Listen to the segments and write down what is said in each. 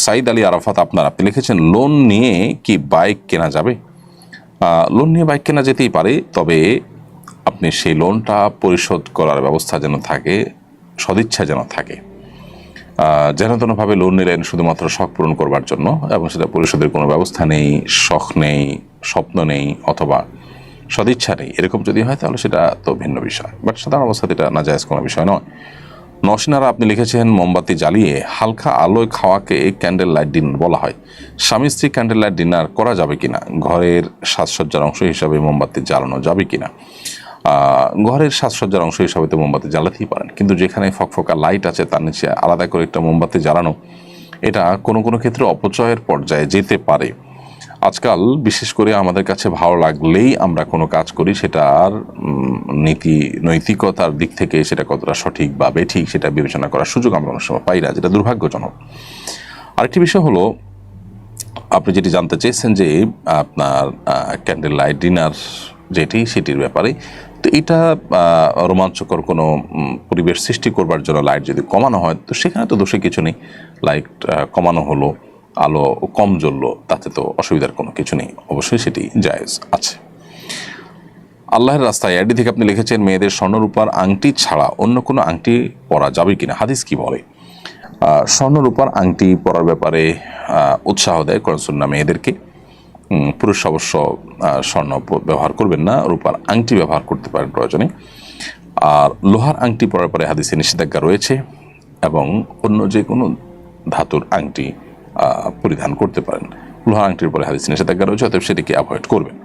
সাইদ আলী আরাফাত আপনি লিখেছেন, লোন নিয়ে কি বাইক কেনা যাবে? লোন নিয়ে বাইক কেনা যেতেই পারে, তবে আপনি সেই লোনটা পরিশোধ করার ব্যবস্থা যেন থাকে, সদিচ্ছা যেন থাকে। যেন তেনভাবে লোন নিলেন শুধুমাত্র শখ পূরণ করবার জন্য এবং সেটা পরিশোধের কোনো ব্যবস্থা নেই, শখ নেই, স্বপ্ন নেই, অথবা সদিচ্ছা নেই, এরকম যদি হয় তাহলে সেটা তো ভিন্ন বিষয়। বাট সাধারণ অবস্থাতে এটা নাজায়েজ কোনো বিষয় নয়। নওশিনারা আপনি লিখেছেন, মোমবাতি জ্বালিয়ে হালকা আলোয় খাওয়াকে ক্যান্ডেল লাইট ডিনার বলা হয়। স্বামী স্ত্রী ক্যান্ডেল লাইট ডিনার করা যাবে কিনা? ঘরের সাজসজ্জার অংশ হিসাবে মোমবাতি জ্বালানো যাবে কিনা? ঘরের সাজসজ্জার অংশ হিসাবে তো মোমবাতি জ্বালাতেই পারেন, কিন্তু যেখানে ফকফকা লাইট আছে তার নিচে আলাদা করে একটা মোমবাতি জ্বালানো, এটা কোনো কোনো ক্ষেত্রে অপচয়ের পর্যায়ে যেতে পারে। আজকাল বিশেষ করে আমাদের কাছে ভালো লাগলেই আমরা কোনো কাজ করি, সেটার নৈতিকতার দিক থেকে সেটা কতটা সঠিক বা বেঠিক সেটা বিবেচনা করার সুযোগ আমরা অনেক সময় পাই না, যেটা দুর্ভাগ্যজনক। আরেকটি বিষয় হলো, আপনি যেটি জানতে চেয়েছেন যে আপনার ক্যান্ডেল লাইট ডিনার যেটি, সেটির ব্যাপারে। তো এটা রোমাঞ্চকর কোনো পরিবেশ সৃষ্টি করবার জন্য লাইট যদি কমানো হয়, তো সেখানে তো দোষে কিছু নেই। লাইট কমানো হলো, আলো কম জ্বললো, তাতে তো অসুবিধার কোনো কিছু নেই, অবশ্যই সেটি জায়েজ আছে। আল্লাহর রাস্তায় আইডি থেকে আপনি লিখেছেন, মেয়েদের স্বর্ণরূপার আংটি ছাড়া অন্য কোনো আংটি পরা যাবে কিনা, হাদিস কি বলে? স্বর্ণরূপার আংটি পরার ব্যাপারে উৎসাহ দেয় কোরআন সুন্নাহ মেয়েদেরকে। পুরুষ অবশ্য স্বর্ণ ব্যবহার করবেন না, রূপার আংটি ব্যবহার করতে পারেন প্রয়োজনে। আর লোহার আংটি পরার পরে হাদিসে নিষেধাজ্ঞা রয়েছে, এবং অন্য যে কোনো ধাতুর আংটি পরিধান করতে পারেন। লোহার আংটির পরে হাদিসে নিষেধাজ্ঞা রয়েছে, অতএব সেটিকে অ্যাভয়েড করবেন।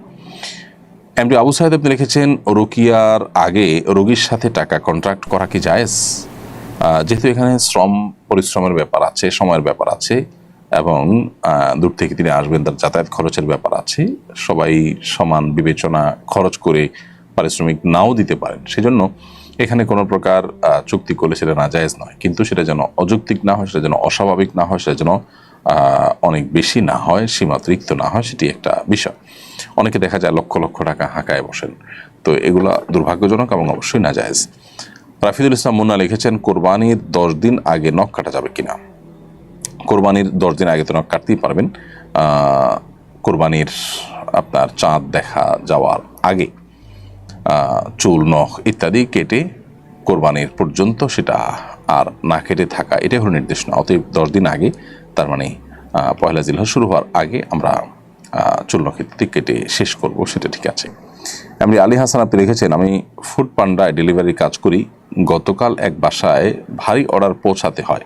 এমডি আবু সাহেদ আপনি লিখেছেন, রুকিয়ার আগে রোগীর সাথে টাকা কন্ট্রাক্ট করা কি জায়েজ? যেহেতু এখানে পরিশ্রমের ব্যাপার আছে, সময়ের ব্যাপার আছে, এবং দূর থেকে তিনি আসবেন, তার যাতায়াত খরচের ব্যাপার আছে, সবাই সমান বিবেচনা খরচ করে পারিশ্রমিক নাও দিতে পারেন, সেজন্য এখানে কোনো প্রকার চুক্তি করলে সেটা নাজায়েজ নয়। কিন্তু সেটা যেন অযৌক্তিক না হয়, সেটা যেন অস্বাভাবিক না হয়, সেটা যেন অনেক বেশি না হয়, সীমাতিরিক্ত না হয়, সেটি একটা বিষয়। অনেকে দেখা যায় লক্ষ লক্ষ টাকা হাঁকায় বসেন, তো এগুলা দুর্ভাগ্যজনক এবং অবশ্যই নাজায়েজ। রাফিদুল ইসলাম মুন্না লিখেছেন, কোরবানির 10 দিন আগে নখ কাটা যাবে কিনা? কোরবানির 10 দিন আগে তো নখ কাটতেই পারবেন। কোরবানির আপনার চাঁদ দেখা যাওয়ার আগে চুল, নখ ইত্যাদি কেটে কোরবানির পর্যন্ত সেটা আর না কেটে থাকা, এটাই হলো নির্দেশ না। অতএব 10 দিন আগে, তার মানে পয়লা জিলহজ শুরু হওয়ার আগে আমরা চুল নখ ইত্যাদি কেটে শেষ করব, সেটা ঠিক আছে। এমনি আলী হাসান আপনি লিখেছেন, আমি ফুড পান্ডায় ডেলিভারি কাজ করি। গতকাল এক বাসায় ভারী অর্ডার পৌঁছাতে হয়,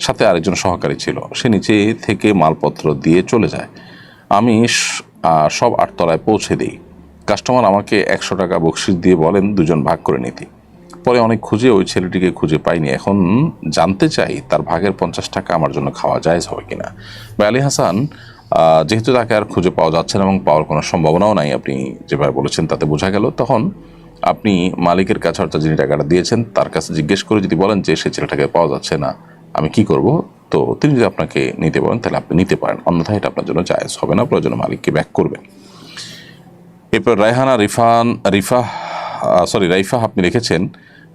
সাথে আরেকজন সহকারী ছিল, সে নিচে থেকে মালপত্র দিয়ে চলে যায়। আমি সব 8 তলায় পৌঁছে দিই। কাস্টমার আমাকে 100 টাকা বকশিশ দিয়ে বলেন 2জন ভাগ করে নিতে। পরে অনেক খুঁজে ওই ছেলেটিকে খুঁজে পাইনি। এখন জানতে চাই তার ভাগের 50 টাকা আমার জন্য খাওয়া জায়েজ হবে কিনা। বা আলী হাসান, যেহেতু তাকে আর খুঁজে পাওয়া যাচ্ছে না এবং পাওয়ার কোনো সম্ভাবনাও নাই, আপনি যেভাবে বলেছেন তাতে বোঝা গেল, তখন আপনি মালিকের কাছে, অর্থাৎ যিনি টাকাটা দিয়েছেন তার কাছে জিজ্ঞেস করে যদি বলেন যে সে ছেলেটাকে পাওয়া যাচ্ছে না, আমি কি করব, তো তিনি যদি আপনাকে নিতে বলেন তাহলে আপনি নিতে পারেন, অন্যথায় এটা আপনার জন্য জায়েজ হবে না, প্রয়োজনে মালিককে ব্যাক করবেন। এরপর রাইফা আপনি লিখেছেন,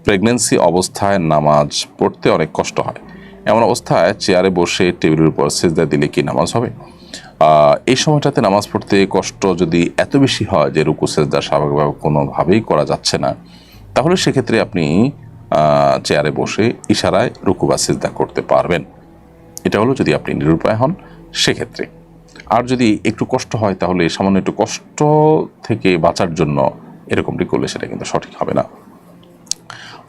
প্রেগনেন্সি অবস্থায় নামাজ পড়তে অনেক কষ্ট হয়, এমন অবস্থায় চেয়ারে বসে টেবিলের উপর সিজদা দিলে কি নামাজ হবে? এই সময়টাতে নামাজ পড়তে কষ্ট যদি এত বেশি হয় যে রুকু সিজদা স্বাভাবিকভাবে কোনোভাবেই করা যাচ্ছে না, তাহলে সেক্ষেত্রে আপনি চেয়ারে বসে ইশারায় রুকু বা সিজদা করতে পারবেন। এটা হলো যদি আপনি নিরুপায় হন সেক্ষেত্রে। আর যদি একটু কষ্ট হয়, তাহলে সামান্য একটু কষ্ট থেকে বাঁচার জন্য এরকমটি করলে সেটা কিন্তু সঠিক হবে না।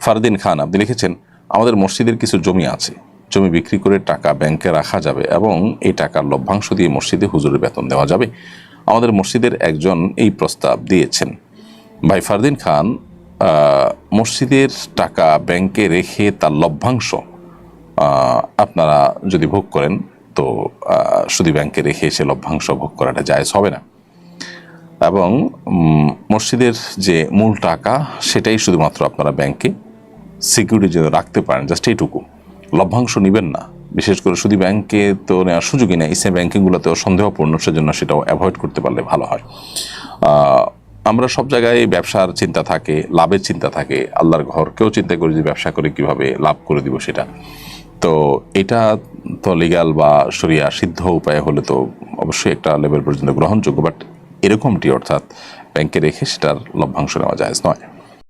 ফারদিন খান আপনি লিখেছেন, আমাদের মসজিদের কিছু জমি আছে, জমি বিক্রি করে টাকা ব্যাংকে রাখা যাবে এবং এই টাকার লভ্যাংশ দিয়ে মসজিদে হুজুরের বেতন দেওয়া যাবে। আমাদের মসজিদের একজন এই প্রস্তাব দিয়েছেন। ভাই ফারদিন খান, মসজিদের টাকা ব্যাংকে রেখে তার লভ্যাংশ আপনারা যদি ভোগ করেন, তো শুধু ব্যাংকে রেখে সে লভ্যাংশ ভোগ করাটা জায়েজ হবে না। এবং মসজিদের যে মূল টাকা সেটাই শুধুমাত্র আপনারা ব্যাংকে সিকিউরিটির জন্য রাখতে পারেন, জাস্ট এইটুকু। লভ্যাংশ নেবেন না, বিশেষ করে শুধু ব্যাংকে তো নেওয়ার সুযোগই নেই, ইসলামী ব্যাংকিংগুলোতেও সন্দেহপূর্ণ, সেজন্য সেটাও অ্যাভয়েড করতে পারলে ভালো হয়। আমরা সব জায়গায় ব্যবসার চিন্তা থাকে, লাভের চিন্তা থাকে, আল্লাহর ঘরকেও চিন্তা করি যে ব্যবসা করে কিভাবে লাভ করে দিব সেটা। তো এটা তো লিগ্যাল বা শরিয়া সিদ্ধ উপায় হলে তো অবশ্যই একটা লেভেল পর্যন্ত গ্রহণযোগ্য, বাট এরকমটি অর্থাৎ ব্যাংকে রেখে সেটার লভ্যাংশ নেওয়া যায় নয়।